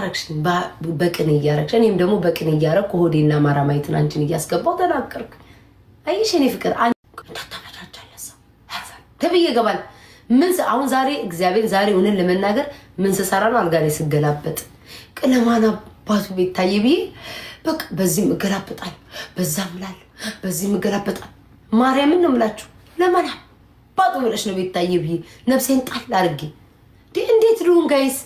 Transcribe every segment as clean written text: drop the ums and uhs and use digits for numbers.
አረክሽኝ በቅን እያረክሽ እኔም ደግሞ በቅን እያረኩ ሆዴና ማራማይትን አንቺን እያስገባው ተናገርክ። አይሽ እኔ ፍቅር ተመቻቻለህ ሰው ተብዬ ገባል። ምን አሁን ዛሬ እግዚአብሔር ዛሬ ሆነን ለመናገር ምን ስሰራ ነው አልጋ ላይ ስገላበጥ ቅለማና ባቱ ቤት ታየ ብዬ በቃ በዚህ ምገላበጣል በዛም ላል በዚህ ምገላበጣል ማርያምን ነው የምላችሁ። ለማና ባቱ ብለሽ ነው ቤት ታየ ብዬ ነፍሴን ጣል አድርጌ እንዴት ልሁን ጋይስ?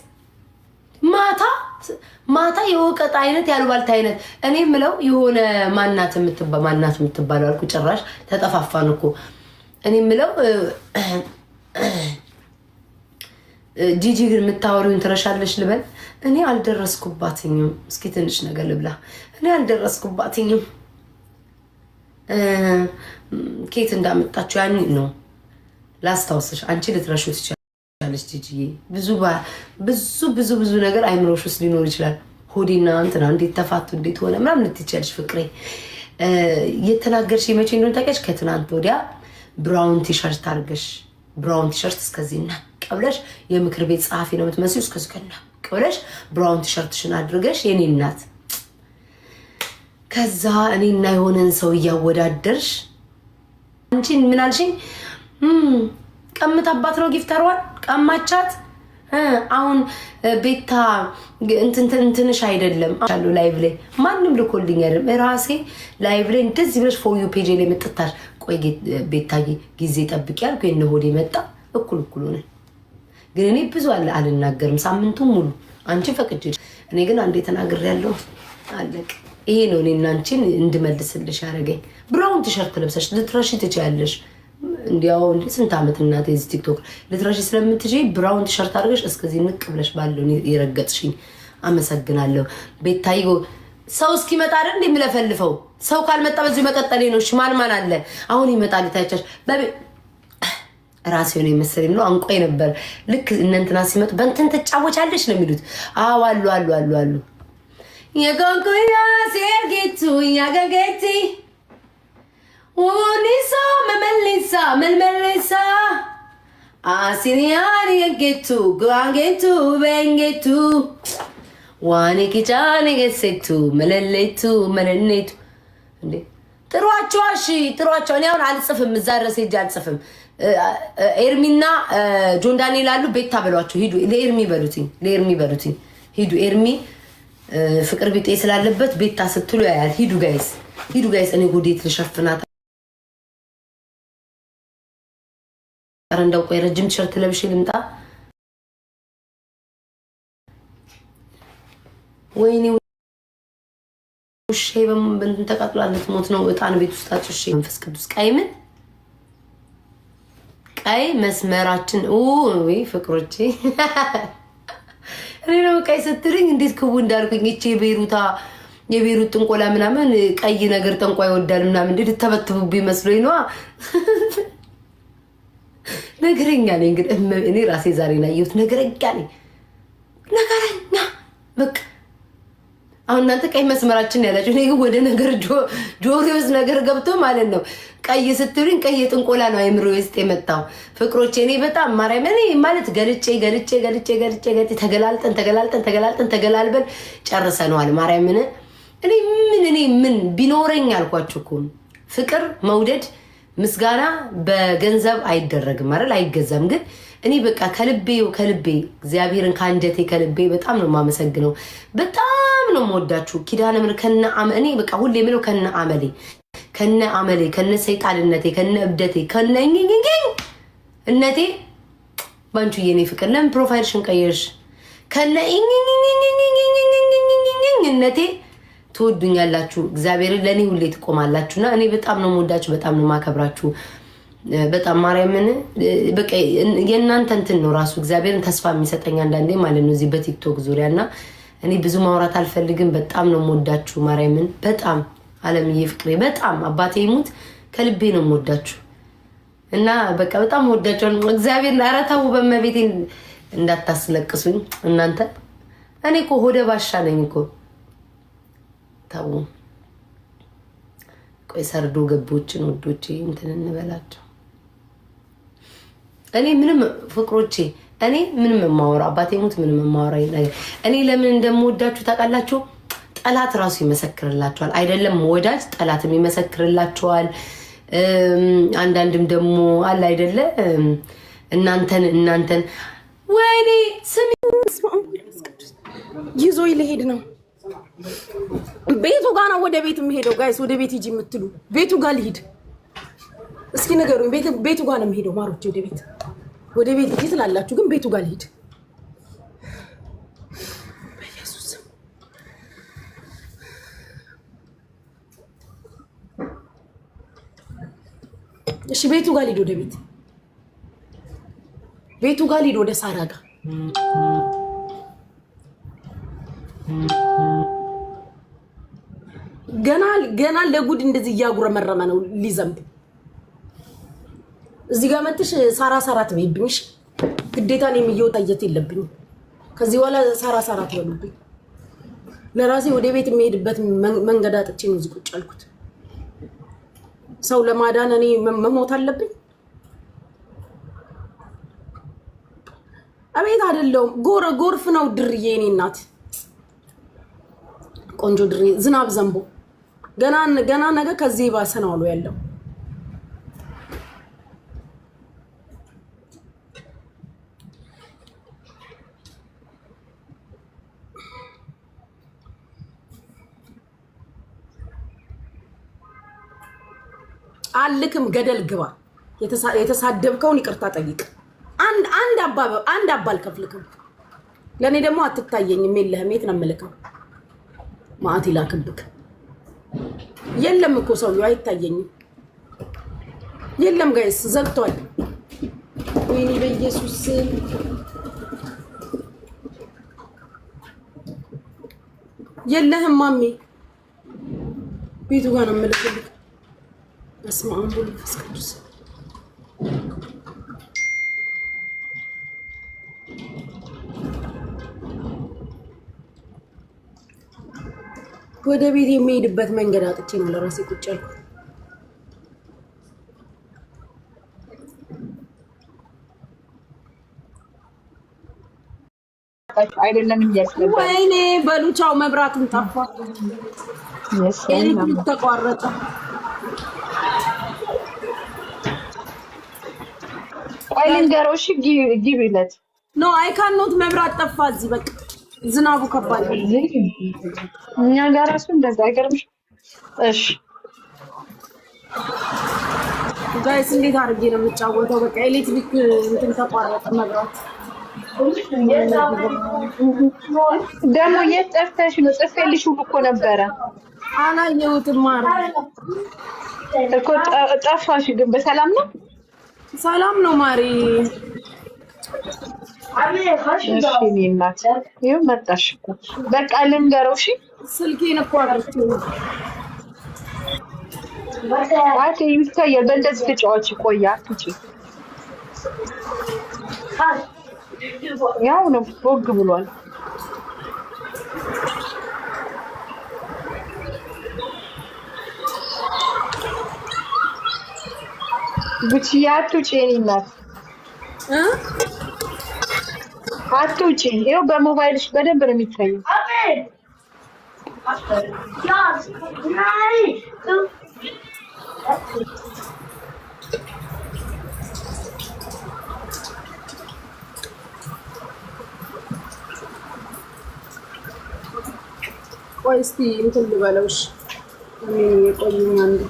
ማታ የወቀጥ አይነት ያልባልታ አይነት እኔ ምለው የሆነ ማናት የምትባለው አልኩ። ጭራሽ ተጠፋፋን እኮ እኔ ምለው ጂጂ ግን የምታወሪውን ትረሻለሽ ልበል? እኔ አልደረስኩባትኝም። እስኪ ትንሽ ነገር ልብላ። እኔ አልደረስኩባትኝም። ኬት እንዳመጣችሁ ያን ነው ላስታውስሽ። አንቺ ልትረሹ ትችላለሽ ጂጂዬ። ብዙ ነገር አይምሮሽ ውስጥ ሊኖር ይችላል። ሆዴና እንትና እንዴት ተፋቱ እንዴት ሆነ ምናምን ልትችያለሽ። ፍቅሬ የተናገርሽ መቼ እንደሆነ ታውቂያለሽ? ከትናንት ወዲያ ብራውን ቲሸርት አድርገሽ ብራውን ቲሸርት እስከዚህ ቀብለሽ የምክር ቤት ጸሐፊ ነው የምትመስዩ። እስከዚህ ቀብለሽ ብራውን ቲሸርትሽን አድርገሽ የኔ እናት። ከዛ እኔና የሆነን ሰው እያወዳደርሽ አንቺ ምን አልሽኝ? ቀምታባት ነው ጊፍተሯን ቀማቻት። አሁን ቤታ እንትንሽ አይደለም አሉ ላይቭ ላይ ማንም ልኮልኝ አይደለም ራሴ ላይቭ ላይ እንደዚህ ብለሽ ፎር ዩ ፔጅ ላይ መጥታሽ ቆይ ቤታዬ ጊዜ ጠብቂ ያልኩ የነ ሆዴ መጣ። እኩል ሆነ። ግን እኔ ብዙ አልናገርም ሳምንቱን ሙሉ አንቺ ፈቅጅሽ። እኔ ግን አንዴ ተናግሬያለሁ አለቅ። ይሄ ነው እኔና አንቺን እንድመልስልሽ ያደረገኝ። ብራውን ቲሸርት ለብሰሽ ልትረሺ ትችያለሽ። እንዲያው ስንት ዓመት እናቴ እዚህ ቲክቶክ ልትረሺ ስለምትጂ ብራውን ቲሸርት አድርገሽ እስከዚህ ንቅ ብለሽ ባለው የረገጥሽኝ አመሰግናለሁ ቤታዬ። ሰው እስኪመጣ አይደል እንደምለፈልፈው ሰው ካልመጣ በዚህ መቀጠሌ ነው። ማን አለ አሁን ይመጣል ታያቻሽ ራሴ ነው መሰለኝ ነው አንቆይ ነበር። ልክ እነንትና ሲመጡ በእንትን ተጫወቻለሽ ነው የሚሉት። አዎ አሉ የጎንኩያ ሴርጌቱ ያገገቲ ወኒሳ መልመልሳ አሲሪያን የጌቱ ጋንጌቱ በንጌቱ ዋኔ ኪቻኔ ገሰቱ መለለቱ መለኔቱ እንዴ ጥሯቸው። እኔ አሁን አልጽፍም፣ እዛ ድረስ ሄጄ አልጽፍም። ኤርሚና ጆን ዳንኤል አሉ። ቤታ በሏቸው ሂዱ። ለኤርሚ በሉትኝ ሂዱ። ኤርሚ ፍቅር ቢጤ ስላለበት ቤታ ስትሉ ያያል። ሂዱ ጋይስ። እኔ ጎዴት ልሸፍናት። ኧረ እንደው ቆይ ረጅም ቲሸርት ለብሼ ልምጣ። ወይኔ ውሼ በእንትን ተቃጥላለች። ሞት ነው። እጣን ቤት ውስጥ አጭሼ መንፈስ ቅዱስ ቀይ መስመራችን ወይ ፍቅሮቼ እኔ ነው ቀይ ስትልኝ እንዴት ክቡ እንዳልኩኝ እቺ የቤሩት ጥንቆላ ምናምን ቀይ ነገር ጠንቋ ይወዳል ምናምን እንዴት ተበትቡብኝ መስሎኝ ነው። ነገረኛ ነኝ ግን እኔ ራሴ ዛሬ ናየሁት። ነገረኛ በቃ አሁን እናንተ ቀይ መስመራችን ያላችሁ እኔ ግን ወደ ነገር ጆሮስ ነገር ገብቶ ማለት ነው። ቀይ ስትሉኝ ቀይ ጥንቆላ ነው አይምሮ ውስጥ የመጣው። ፍቅሮቼ እኔ በጣም ማርያም እኔ ማለት ገልጬ ተገላልበን ጨርሰነዋል። ማርያም እኔ ምን ቢኖረኝ አልኳችሁ እኮ ፍቅር መውደድ ምስጋና በገንዘብ አይደረግም አይደል? አይገዛም። ግን እኔ በቃ ከልቤ እግዚአብሔርን ከአንጀቴ ከልቤ በጣም ነው የማመሰግነው። በጣም ነው የምወዳችሁ። ኪዳነ ምሕረት እኔ በቃ ሁሌ የምለው ከነ አመሌ ከነ ሰይጣንነቴ ከነ እብደቴ ከነ እነቴ ባንቹ የኔ ፍቅር ለምን ፕሮፋይልሽን ቀየርሽ? ከነ እነቴ ትወዱኛላችሁ። እግዚአብሔር ለኔ ሁሌ ትቆማላችሁና እኔ በጣም ነው የምወዳችሁ፣ በጣም ነው የማከብራችሁ። በጣም ማርያምን በቃ የእናንተ እንትን ነው ራሱ እግዚአብሔርን ተስፋ የሚሰጠኝ አንዳንዴ ማለት ነው እዚህ በቲክቶክ ዙሪያና እኔ ብዙ ማውራት አልፈልግም። በጣም ነው የምወዳችሁ ማርያምን በጣም አለምዬ ፍቅሬ በጣም አባቴ ይሙት ከልቤ ነው የምወዳችሁ እና በቃ በጣም ወዳችሁ እግዚአብሔር ለአራታው በመቤቴ እንዳታስለቅሱኝ እናንተ። እኔ እኮ ሆደ ባሻ ነኝ እኮ ታው። ቆይ ሰርዶ ገቦችን ወዶቼ እንትን እንበላቸው። እኔ ምንም ፍቅሮቼ እኔ ምንም የማወራ አባቴ ሙት ምንም የማወራ ነገር እኔ ለምን እንደምወዳችሁ ታውቃላችሁ? ጠላት ራሱ ይመሰክርላችኋል። አይደለም ወዳጅ ጠላትም ይመሰክርላችኋል። አንዳንድም ደግሞ አለ አይደለ እናንተን ወይኔ ስሚ ይዞ ይሄድ ነው። ቤቱ ጋር ነው ወደ ቤት የሚሄደው። ጋይስ ወደ ቤት ሂጂ የምትሉ ቤቱ ጋር ልሂድ እስኪ ንገሩኝ። ቤቱ ጋር ነው የሚሄደው። ማሮች ወደ ቤት ሂጂ ትላላችሁ፣ ግን ቤቱ ጋር ልሂድ። በኢየሱስ እሺ፣ ቤቱ ጋር ልሂድ። ወደ ቤቱ ጋር ልሂድ። ወደ ሳራ ጋር ገና ለጉድ እንደዚህ እያጉረመረመ ነው ሊዘንብ። እዚህ ጋር መጥሽ ሳራ ትበይብኝሽ ግዴታ እኔም እየወጣየት የለብኝም። ከዚህ በኋላ ሳራ ትበሉብኝ። ለራሴ ወደ ቤት የሚሄድበት መንገድ አጥቼ ነው እዚህ ቁጭ ያልኩት። ሰው ለማዳን እኔ መሞት አለብኝ? አቤት አይደለሁም። ጎርፍ ነው ድርዬ። እኔ እናት ቆንጆ ድርዬ ዝናብ ዘንቦ ገና ነገ ከዚህ ባሰ ነው አሉ ያለው። አልክም ገደል ግባ። የተሳደብከውን ይቅርታ ጠይቅ። አንድ አባል ከፍልክም ለኔ ደግሞ አትታየኝም። የለህም። የት ነው የምልከው? ማአት ይላክብክ። የለም እኮ ሰውዬው አይታየኝም። የለም ጋይስ ዘግቷል። ወይኔ በኢየሱስ የለህም ማሚ። ቤቱ ጋር ነው የምልክልክ። በስመ አብ ወወልድ ወመንፈስ ቅዱስ። ወደ ቤት የሚሄድበት መንገድ አጥቼ ነው ለራሴ ቁጭ ያልኩት። አይደለም እያስነበር ወይኔ በሉቻው መብራቱን ጠፋ። ኤሌክትሪክ ተቋረጠ። ቆይ ልንገረው። እሺ ግቢለት። ኖ አይ ካኖት መብራት ጠፋ። እዚህ በቃ ዝናቡ ከባድ ነው። እኛ ጋር እሱ እንደዛ አይገርምሽ? እሺ ጋይስ እንዴት አድርጌ ነው የምጫወተው? በቃ ኤሌክትሪክ እንትን ተቋረጠ መብራት። ደግሞ የት ጠፍተሽ ነው? ጽፌልሽ ሁሉ እኮ ነበረ። አላየሁትም። ማርያም እኮ ጠፋሽ። ግን በሰላም ነው? ሰላም ነው ማሪ። እሺ እናት ይኸው መጣሽ እኮ። በቃ ልንገረው። እሺ ስልኬን እኮ አድርጌው አቴ ይታያል። በእንደዚህ ተጫዋች ቆያ ትጪ ያው ነው ቦግ ብሏል። ብቻ አትውጪ እናት አትውጪ። ይኸው በሞባይልሽ በደንብ ነው የሚታየው። ቆይ እስኪ እንትን ልበለውሽ። ቆይኝ አንዴ።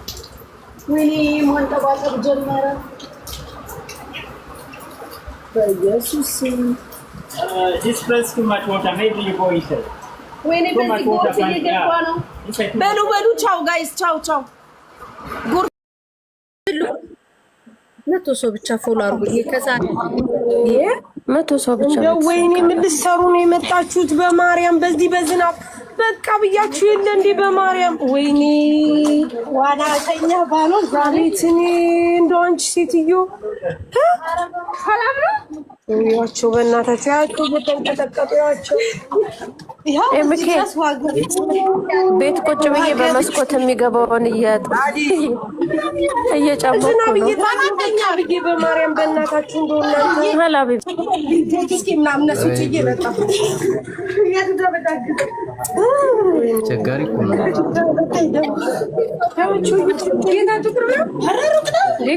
ወይኔ ማንጠባጠብ ጀመረ። በኢየሱስ this press too much water, maybe you go inside. ወይኔ በዚህ ጎርፍ እየገባ ነው። በሉ ቻው ጋይስ፣ ቻው። ጎርፍ 100 ሰው ብቻ ፎሎ አድርጉ። ከዛ 100 ሰው ብቻ። ወይኔ ምን ልትሰሩ ነው የመጣችሁት? በማርያም በዚህ በዝናብ በቃ ብያችሁ የለ እንዴ? በማርያም ወይኔ ዋናተኛ ባለው ዛሬ ትኔ እንደው አንቺ ሴትዮ ሰላም ነው? ያቸው በእናታቸው ያቸው በተንቀጠቀጡ ያቸው ኤምኬ ቤት ቁጭ ብዬ በመስኮት የሚገባውን እየጨመኩ ነው። ብዬ በማርያም በእናታችሁ እንደሆነ ሀላቢ ቸጋሪ እኮ ነው።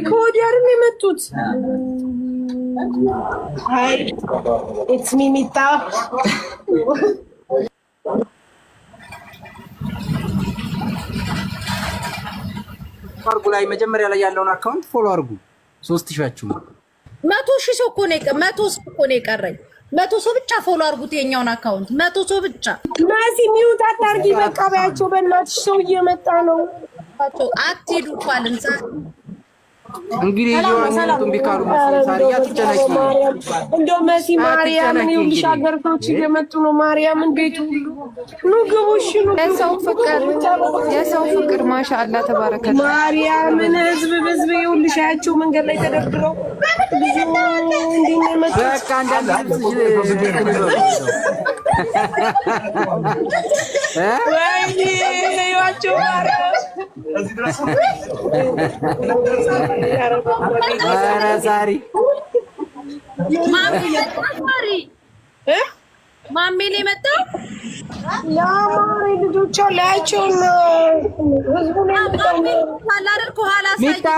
ከወዲያ አይደል የመጡት? ኢትስ ሚሚታ አርጉ ላይ መጀመሪያ ላይ ያለውን አካውንት ፎሎ አርጉ። 3000 100,000 ሰው እኮ ነው 100 ሰው እኮ ነው የቀረኝ። 100 ሰው ብቻ ፎሎ አርጉት የኛውን አካውንት 100 ሰው ብቻ። ማዚ ሚውት አታርጊ በቃ ባያቸው በእናትሽ ሰው እየመጣ ነው። አትሄዱ ቋልን እንግዲህ ይሁን ቢካሩ ሳሪያ ትጨነቂ እንደው መሲ ማርያምን ይኸውልሽ አገርቶች እየመጡ ነው። ማርያምን ቤቱ ሁሉ ኑ ግቡሽ ነው። የሰው ፍቅር ማሻአላ ተባረከ። ማርያምን ህዝብ ይኸውልሽ ያቸው መንገድ ላይ ተደርድረው እንዴ ነው የመጡት። በቃ አንዳንድ ወይኔ ያቸው ማርያም ኧረ ዛሬ ማሜ ነው የመጣው። ያማሪ ልጆች አላቸውና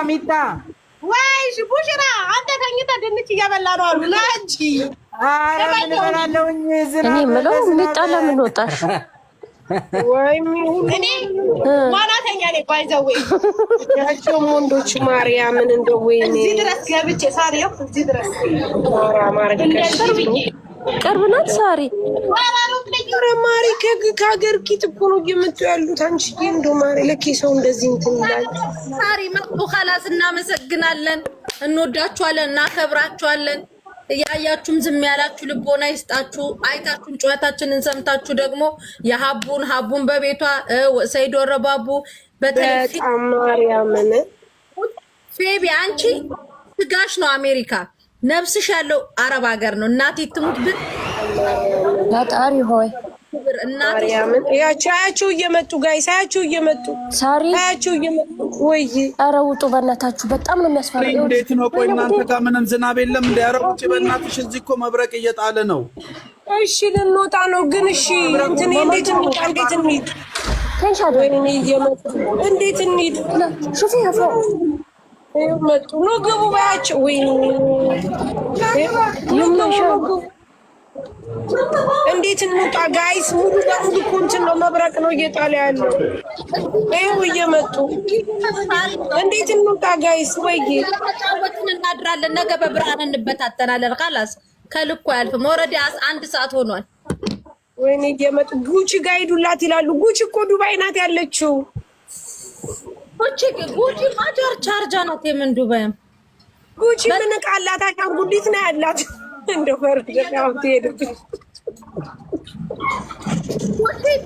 ሚጣ ወይሽ ቡሽራ አንተ ተኝተህ ድንች እያበላ ነው አሉ ላንቺ። ኧረ ምን እበላለሁኝ። እኔ የምለው ሚጣ ለምን ወጣሽ? ወይም እኔ ማናተኛ ነኝ ባይዘው ያቸው ወንዶች ማርያምን እንደው ወይኔ እዚህ ድረስ ገብቼ ሳሪው እዚህ ድረስ ቅርብ ናት ሳሪ። ኧረ ማሪ ከሀገር ኪት እኮ ነው እየመጡ ያሉት። አንቺ እንደው ማሪ ለኬ ሰው እንደዚህ እንትን ይላል። ሳሪ መጥቶ ኻላስ እናመሰግናለን፣ እንወዳችኋለን፣ እናከብራችኋለን። ያያችሁም ዝም ያላችሁ ልቦና ይስጣችሁ። አይታችሁን ጩኸታችንን ሰምታችሁ ደግሞ የሀቡን በቤቷ ሰይዶ ረባቡ በጣም ማርያምን ፌቢ አንቺ ስጋሽ ነው አሜሪካ፣ ነፍስሽ ያለው አረብ ሀገር ነው። እናቴ ትሙት ብን ፈጣሪ ሆይ ማርያምን ያቻችሁ እየመጡ ጋይስ አያችሁ እየመጡ ሳሪ አያችሁ እየመጡ ወይ ኧረ ውጡ በእናታችሁ በጣም ነው የሚያስፈራው። እንዴት ነው? ቆይ እናንተ ጋር ምንም ዝናብ የለም እንዴ? ኧረ ውጪ በእናትሽ፣ እዚህ እኮ መብረቅ እየጣለ ነው። እሺ ልንወጣ ነው ግን እሺ እንትን እንዴት እንሂድ? ተንሻዶ ወይኔ እየመጡ እንዴት እንሂድ? ሹፊ አፎ መጡ ነው ግቡ ባያቸው ወይኔ እንዴት እንውጣ ጋይስ? ሙሉ በሙሉ ኮንትን ነው መብረቅ ነው እየጣለ ያለው። ይኸው እየመጡ እንዴት እንውጣ ጋይስ? ወይ ወጥተን እናድራለን፣ ነገ በብርሃን እንበታተናለን። ኻላስ ከልኩ አያልፍም። ኦልሬዲ 1 ሰዓት ሆኗል። ወይኔ እየመጡ ጉቺ ጋር ሂዱላት ይላሉ። ጉቺ እኮ ዱባይ ናት ያለችው። ጉቺ ማጃር ቻርጃ ናት። የምን ዱባይም ጉቺ ምን ቃላት አሻንጉሊት ነው ያላት። እንደው ፈርደው ትሄድ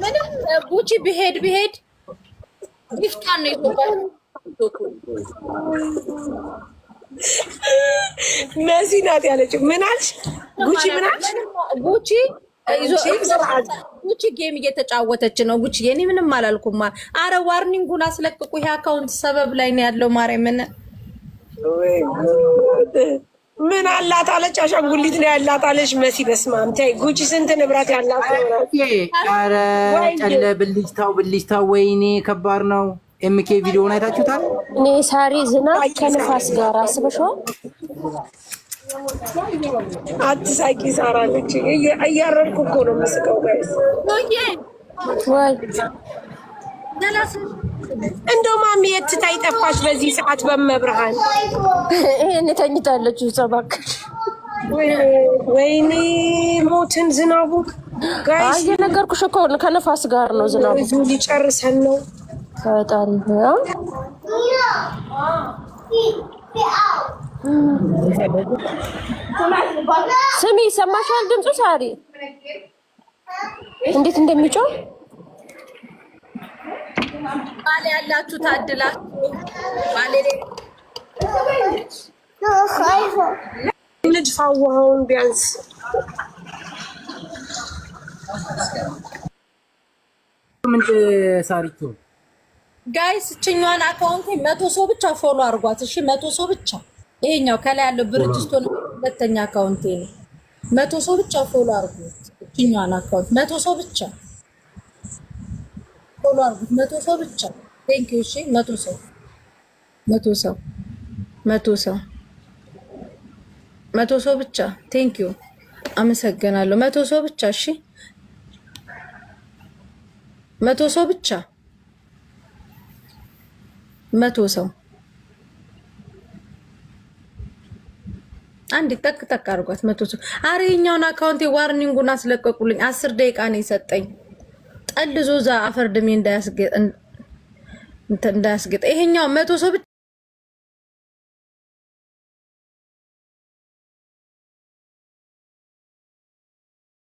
ምንም ጉቺ ብሄድ ይፍታን ነው ይባል። መሲ ናት ያለችው። ምን አልሽ? ጉቺ ምን አልሽ? ጉቺ ጌም እየተጫወተች ነው። ጉቺ የኔ ምንም አላልኩም። አረ ዋርኒንጉን አስለቅቁ። ይሄ አካውንት ሰበብ ላይ ነው ያለው። ማርያምን ምን አላት አለች። አሻንጉሊት ነው ያላት አለች መሲ። በስመ አብ ተይ ጉቺ ስንት ንብረት ያላት ነው። ኧረ ጨለ ብልጭታው ወይኔ ከባድ ነው። ኤምኬ ቪዲዮውን አይታችሁታል? እኔ ሳሪ ዝናብ ከንፋስ ጋር አስበሽዋል? አትሳቂ ሳራለች። እያረርኩ እኮ ነው የምስቀው ጋይስ። ወይ እንደው ማሚ የት ታይ ጠፋሽ በዚህ ሰዓት በመብርሃን? ይሄን ተኝታለች እባክሽ። ወይኔ ሞትን ዝናቡ ጋይስ። እየነገርኩሽ እኮ ከነፋስ ጋር ነው ዝናቡ። ሊጨርሰን ነው ፈጣሪ ስሚ ይሰማሻል ድምፁ? ሳሪ እንዴት እንደሚጮህ ባሌ ያላችሁ ታድላችሁ። ባሌ ልጅ ፋዋውን ቢያንስ ምን ሳሪቱ ጋይስ እችኛዋን አካውንቴ 100 ሰው ብቻ ፎሎ አድርጓት። እሺ 100 ሰው ብቻ። ይሄኛው ከላይ ያለው ብርጅስቶን ሁለተኛ አካውንቴ ነው። 100 ሰው ብቻ ፎሎ አድርጉት። እችኛዋን አካውንት 100 ሰው ብቻ ፎሎ አድርጉት። 100 ሰው ብቻ። ቴንክ ዩ። እሺ 100 ሰው 100 ሰው 100 ሰው 100 ሰው ብቻ። ቴንክ ዩ አመሰግናለሁ። 100 ሰው ብቻ። እሺ 100 ሰው ብቻ 100 ሰው አንድ ጠቅ ጠቅ አድርጓት። 100 ሰው። አረ የኛውን አካውንቴ ዋርኒንጉን አስለቀቁልኝ። 10 ደቂቃ ነው የሰጠኝ። ጠልዞ ዛ አፈር ድሜ እንዳያስገጥ ይሄኛው 100 ሰው